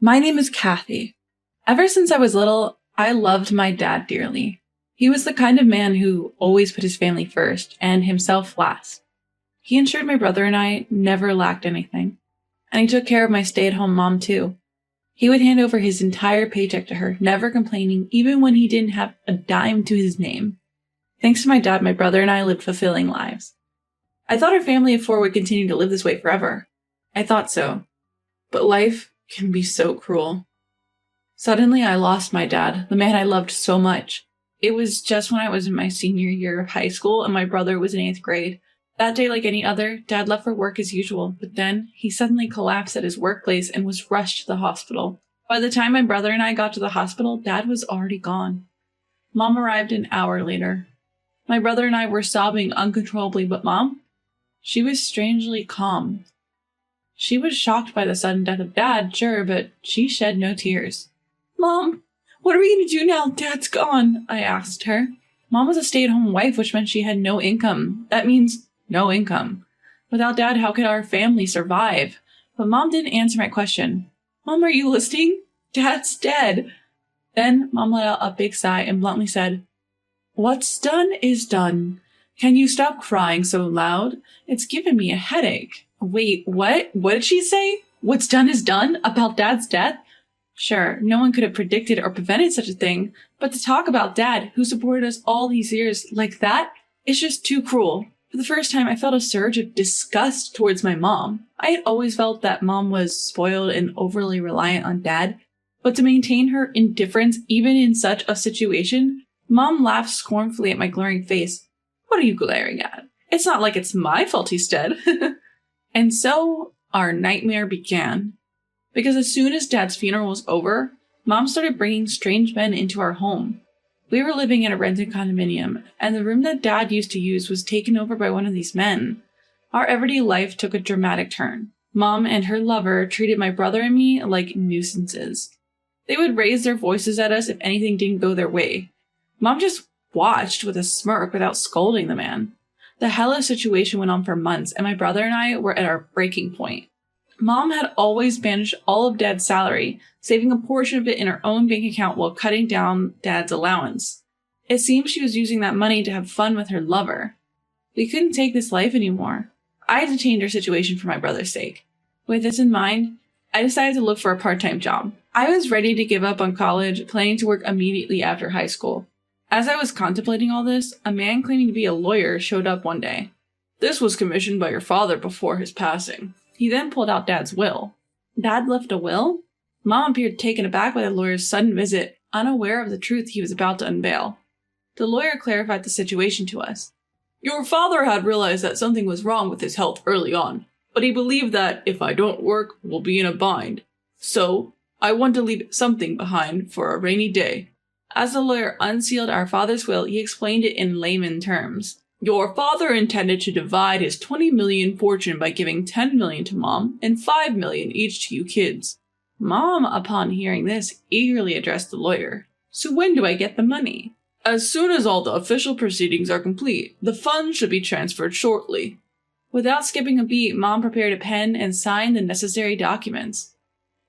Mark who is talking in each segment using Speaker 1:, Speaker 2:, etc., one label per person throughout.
Speaker 1: My name is Kathy. Ever since I was little, I loved my dad dearly. He was the kind of man who always put his family first and himself last. He ensured my brother and I never lacked anything. And he took care of my stay-at-home mom too. He would hand over his entire paycheck to her, never complaining, even when he didn't have a dime to his name. Thanks to my dad, my brother and I lived fulfilling lives. I thought our family of four would continue to live this way forever. I thought so. But life can be so cruel. Suddenly, I lost my dad, the man I loved so much. It was just when I was in my senior year of high school and my brother was in 8th grade. That day, like any other, Dad left for work as usual, but then he suddenly collapsed at his workplace and was rushed to the hospital. By the time my brother and I got to the hospital, Dad was already gone. Mom arrived an hour later. My brother and I were sobbing uncontrollably, but Mom? She was strangely calm. She was shocked by the sudden death of Dad, sure, but she shed no tears. Mom, what are we going to do now Dad's gone? I asked her. Mom was a stay-at-home wife, which meant she had no income. That means no income. Without Dad, how could our family survive? But Mom didn't answer my question. Mom, are you listening? Dad's dead. Then Mom let out a big sigh and bluntly said, "What's done is done. Can you stop crying so loud? It's giving me a headache." Wait, what? What did she say? What's done is done? About Dad's death? Sure, no one could have predicted or prevented such a thing, but to talk about Dad, who supported us all these years, like that, is just too cruel. For the first time, I felt a surge of disgust towards my mom. I had always felt that Mom was spoiled and overly reliant on Dad, but to maintain her indifference even in such a situation, Mom laughed scornfully at my glaring face. What are you glaring at? It's not like it's my fault he's dead. And so, our nightmare began. Because as soon as Dad's funeral was over, Mom started bringing strange men into our home. We were living in a rented condominium, and the room that Dad used to use was taken over by one of these men. Our everyday life took a dramatic turn. Mom and her lover treated my brother and me like nuisances. They would raise their voices at us if anything didn't go their way. Mom just watched with a smirk without scolding the man. The hellish situation went on for months, and my brother and I were at our breaking point. Mom had always managed all of Dad's salary, saving a portion of it in her own bank account while cutting down Dad's allowance. It seemed she was using that money to have fun with her lover. We couldn't take this life anymore. I had to change our situation for my brother's sake. With this in mind, I decided to look for a part-time job. I was ready to give up on college, planning to work immediately after high school. As I was contemplating all this, a man claiming to be a lawyer showed up one day. "This was commissioned by your father before his passing." He then pulled out Dad's will. Dad left a will? Mom appeared taken aback by the lawyer's sudden visit, unaware of the truth he was about to unveil. The lawyer clarified the situation to us. "Your father had realized that something was wrong with his health early on, but he believed that if I don't work, we'll be in a bind. So, I want to leave something behind for a rainy day." As the lawyer unsealed our father's will, he explained it in layman terms. "Your father intended to divide his 20 million fortune by giving 10 million to Mom and 5 million each to you kids." Mom, upon hearing this, eagerly addressed the lawyer. "So when do I get the money?" "As soon as all the official proceedings are complete. The funds should be transferred shortly." Without skipping a beat, Mom prepared a pen and signed the necessary documents.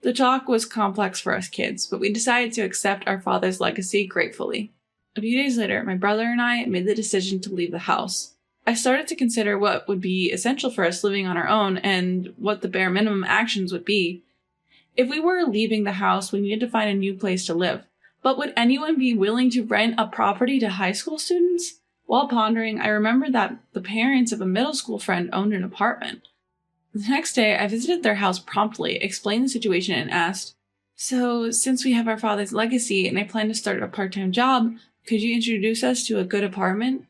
Speaker 1: The talk was complex for us kids, but we decided to accept our father's legacy gratefully. A few days later, my brother and I made the decision to leave the house. I started to consider what would be essential for us living on our own and what the bare minimum actions would be. If we were leaving the house, we needed to find a new place to live. But would anyone be willing to rent a property to high school students? While pondering, I remembered that the parents of a middle school friend owned an apartment. The next day, I visited their house promptly, explained the situation, and asked, "So, since we have our father's legacy and I plan to start a part-time job, could you introduce us to a good apartment?"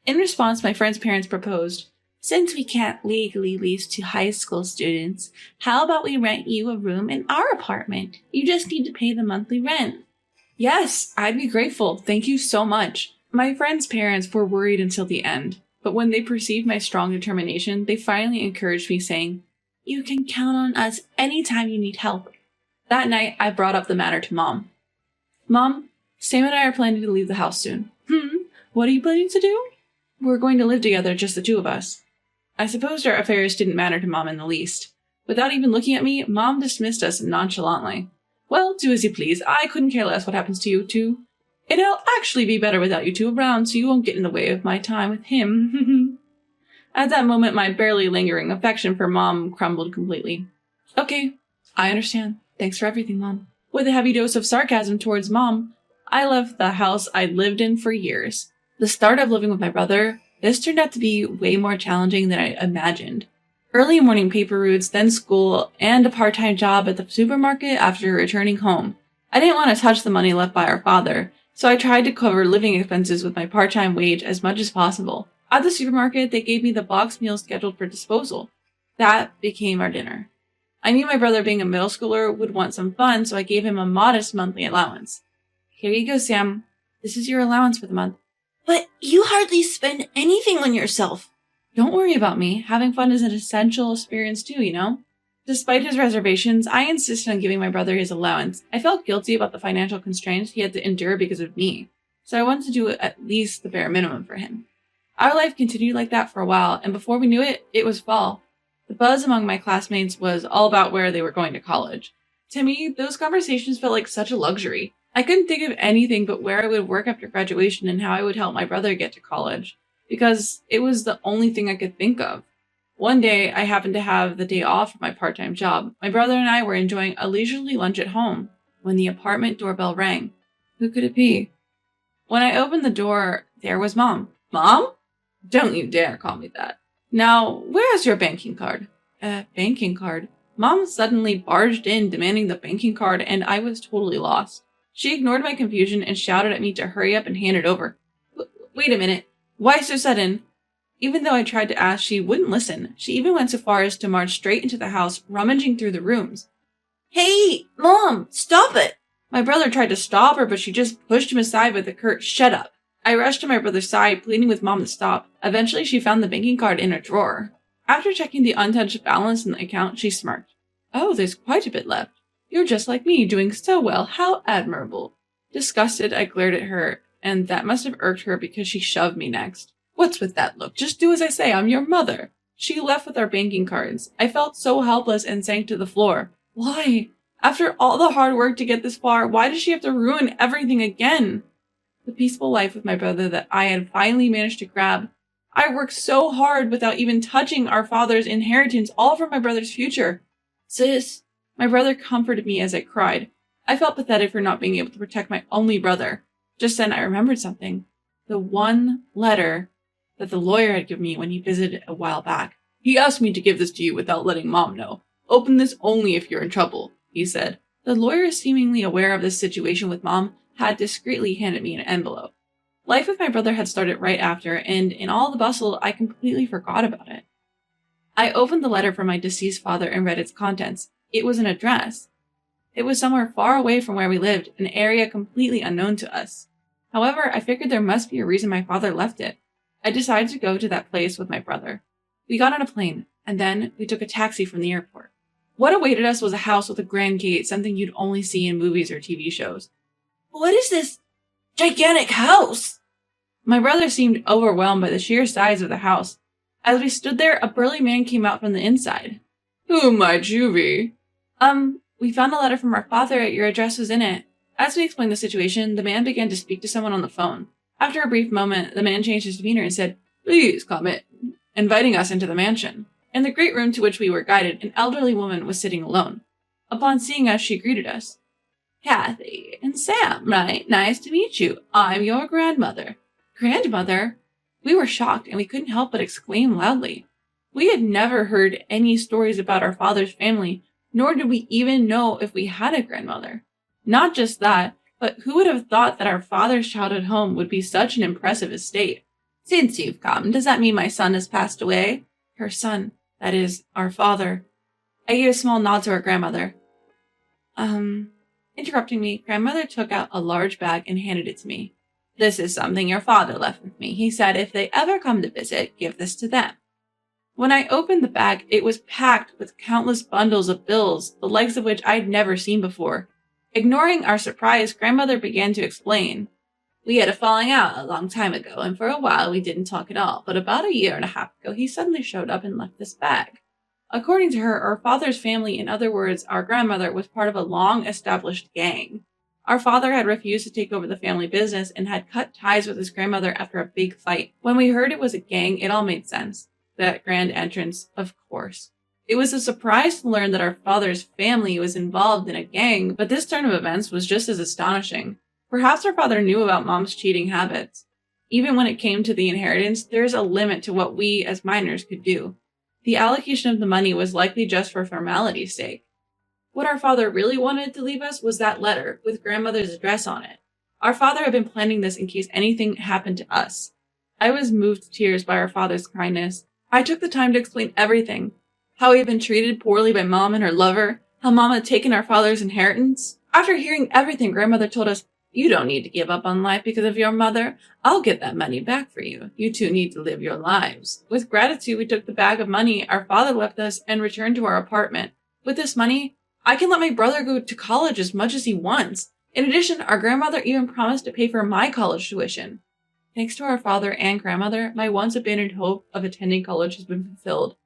Speaker 1: In response, my friend's parents proposed, "Since we can't legally lease to high school students, how about we rent you a room in our apartment? You just need to pay the monthly rent." Yes, I'd be grateful. Thank you so much. My friend's parents were worried until the end, but when they perceived my strong determination, they finally encouraged me, saying, "You can count on us anytime you need help." That night, I brought up the matter to Mom. "Mom, Sam and I are planning to leave the house soon." What are you planning to do?" "We're going to live together, just the two of us." I supposed our affairs didn't matter to Mom in the least. Without even looking at me, Mom dismissed us nonchalantly. Well, do as you please. I couldn't care less what happens to you two. It'll actually be better without you two around, so you won't get in the way of my time with him. At that moment, my barely lingering affection for Mom crumbled completely. Okay, I understand. Thanks for everything, Mom. With a heavy dose of sarcasm towards Mom, I left the house I'd lived in for years. The start of living with my brother, this turned out to be way more challenging than I imagined. Early morning paper routes, then school, and a part-time job at the supermarket after returning home. I didn't want to touch the money left by our father, so I tried to cover living expenses with my part-time wage as much as possible. At the supermarket, they gave me the box meal scheduled for disposal. That became our dinner. I knew my brother, being a middle schooler, would want some fun, so I gave him a modest monthly allowance. Here you go, Sam. This is your allowance for the month.
Speaker 2: But you hardly spend anything on yourself.
Speaker 1: Don't worry about me. Having fun is an essential experience too, you know? Despite his reservations, I insisted on giving my brother his allowance. I felt guilty about the financial constraints he had to endure because of me, so I wanted to do at least the bare minimum for him. Our life continued like that for a while, and before we knew it, it was fall. The buzz among my classmates was all about where they were going to college. To me, those conversations felt like such a luxury. I couldn't think of anything but where I would work after graduation and how I would help my brother get to college, because it was the only thing I could think of. One day, I happened to have the day off from my part-time job. My brother and I were enjoying a leisurely lunch at home when the apartment doorbell rang. Who could it be? When I opened the door, there was Mom. Mom? Don't you dare call me that. Now, where's your banking card? Banking card? Mom suddenly barged in, demanding the banking card, and I was totally lost. She ignored my confusion and shouted at me to hurry up and hand it over. Wait a minute. Why so sudden? Even though I tried to ask, she wouldn't listen. She even went so far as to march straight into the house, rummaging through the rooms.
Speaker 2: Hey, Mom, stop it!
Speaker 1: My brother tried to stop her, but she just pushed him aside with a curt, "Shut up." I rushed to my brother's side, pleading with Mom to stop. Eventually, she found the banking card in a drawer. After checking the untouched balance in the account, she smirked. Oh, there's quite a bit left. You're just like me, doing so well. How admirable. Disgusted, I glared at her, and that must have irked her because she shoved me next. What's with that look? Just do as I say, I'm your mother. She left with our banking cards. I felt so helpless and sank to the floor. Why? After all the hard work to get this far, why does she have to ruin everything again? The peaceful life with my brother that I had finally managed to grab. I worked so hard without even touching our father's inheritance, all for my brother's future. Sis, my brother comforted me as I cried. I felt pathetic for not being able to protect my only brother. Just then I remembered something. The one letter that the lawyer had given me when he visited a while back. He asked me to give this to you without letting Mom know. Open this only if you're in trouble, he said. The lawyer, seemingly aware of this situation with Mom, had discreetly handed me an envelope. Life with my brother had started right after, and in all the bustle, I completely forgot about it. I opened the letter from my deceased father and read its contents. It was an address. It was somewhere far away from where we lived, an area completely unknown to us. However, I figured there must be a reason my father left it. I decided to go to that place with my brother. We got on a plane, and then we took a taxi from the airport. What awaited us was a house with a grand gate, something you'd only see in movies or TV shows.
Speaker 2: What is this gigantic house?
Speaker 1: My brother seemed overwhelmed by the sheer size of the house. As we stood there, a burly man came out from the inside. Who might you be? We found a letter from our father. Your address was in it. As we explained the situation, the man began to speak to someone on the phone. After a brief moment, the man changed his demeanor and said, Please come in, inviting us into the mansion. In the great room to which we were guided, an elderly woman was sitting alone. Upon seeing us, she greeted us. Kathy and Sam, right? Nice to meet you. I'm your grandmother. Grandmother? We were shocked, and we couldn't help but exclaim loudly. We had never heard any stories about our father's family, nor did we even know if we had a grandmother. Not just that, but who would have thought that our father's childhood home would be such an impressive estate? Since you've come, does that mean my son has passed away? Her son, that is, our father. I gave a small nod to our grandmother. Interrupting me, grandmother took out a large bag and handed it to me. This is something your father left with me. He said if they ever come to visit, give this to them. When I opened the bag, it was packed with countless bundles of bills, the likes of which I'd never seen before. Ignoring our surprise, grandmother began to explain. We had a falling out a long time ago, and for a while we didn't talk at all, but about a year and a half ago he suddenly showed up and left this bag. According to her, our father's family, in other words, our grandmother, was part of a long-established gang. Our father had refused to take over the family business and had cut ties with his grandmother after a big fight. When we heard it was a gang, it all made sense. That grand entrance, of course. It was a surprise to learn that our father's family was involved in a gang, but this turn of events was just as astonishing. Perhaps our father knew about Mom's cheating habits. Even when it came to the inheritance, there's a limit to what we as minors could do. The allocation of the money was likely just for formality's sake. What our father really wanted to leave us was that letter with grandmother's address on it. Our father had been planning this in case anything happened to us. I was moved to tears by our father's kindness. I took the time to explain everything. How he had been treated poorly by Mom and her lover. How Mom had taken our father's inheritance. After hearing everything, grandmother told us, "You don't need to give up on life because of your mother. I'll get that money back for you. You two need to live your lives." With gratitude, we took the bag of money our father left us and returned to our apartment. With this money, I can let my brother go to college as much as he wants. In addition, our grandmother even promised to pay for my college tuition. Thanks to our father and grandmother, my once abandoned hope of attending college has been fulfilled.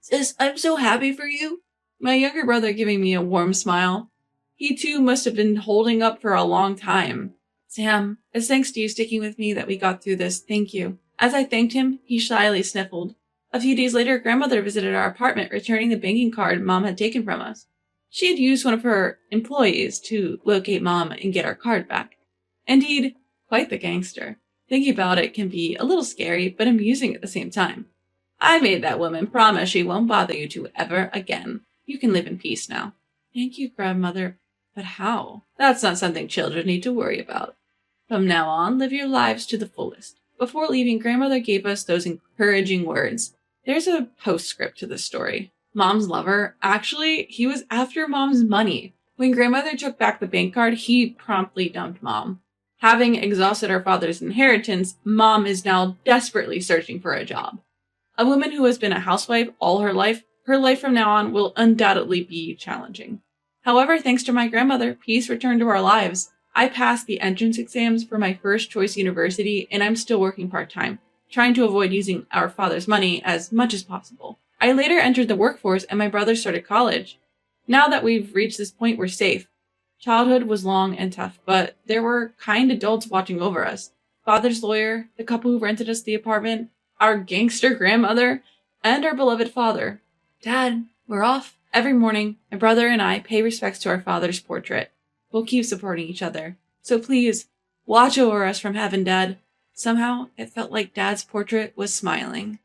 Speaker 2: Sis, I'm so happy for you.
Speaker 1: My younger brother giving me a warm smile. He too must have been holding up for a long time. Sam, it's thanks to you sticking with me that we got through this. Thank you. As I thanked him, he shyly sniffled. A few days later, grandmother visited our apartment, returning the banking card Mom had taken from us. She had used one of her employees to locate Mom and get our card back. Indeed, quite the gangster. Thinking about it can be a little scary, but amusing at the same time. I made that woman promise she won't bother you two ever again. You can live in peace now. Thank you, grandmother. But how? That's not something children need to worry about. From now on, live your lives to the fullest. Before leaving, grandmother gave us those encouraging words. There's a postscript to this story. Mom's lover, actually, he was after Mom's money. When grandmother took back the bank card, he promptly dumped Mom. Having exhausted our father's inheritance, Mom is now desperately searching for a job. A woman who has been a housewife all her life from now on will undoubtedly be challenging. However, thanks to my grandmother, peace returned to our lives. I passed the entrance exams for my first choice university, and I'm still working part-time, trying to avoid using our father's money as much as possible. I later entered the workforce and my brother started college. Now that we've reached this point, we're safe. Childhood was long and tough, but there were kind adults watching over us. Father's lawyer, the couple who rented us the apartment, our gangster grandmother, and our beloved father. Dad, we're off. Every morning, my brother and I pay respects to our father's portrait. We'll keep supporting each other. So please, watch over us from heaven, Dad. Somehow, it felt like Dad's portrait was smiling.